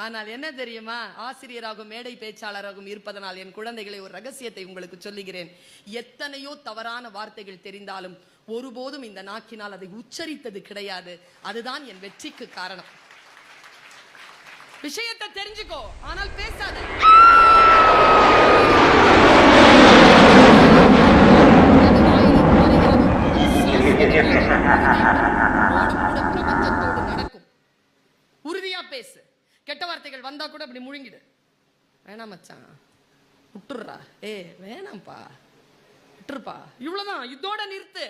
ஆனால் என்ன தெரியுமா, ஆசிரியராகவும் மேடை பேச்சாளராகவும் இருப்பதனால் என் குழந்தைகளை ஒரு ரகசியத்தை உங்களுக்கு சொல்லுகிறேன். எத்தனையோ தவறான வார்த்தைகள் தெரிந்தாலும் ஒருபோதும் இந்த நாக்கினால் அதை உச்சரித்தது கிடையாது. அதுதான் என் வெற்றிக்கு காரணம். விஷயத்தை தெரிஞ்சுக்கோ, ஆனால் பேசாத. நடக்கும். உறுதியா பேசு. கெட்ட வார்த்தைகள் வந்தா கூட அப்படி முழுங்கிடு. வேணாம் மச்சான், விட்டுறா. வேணாம்ப்பா, விட்டுருப்பா, இவ்வளவுதான், இதோட நிறுத்து.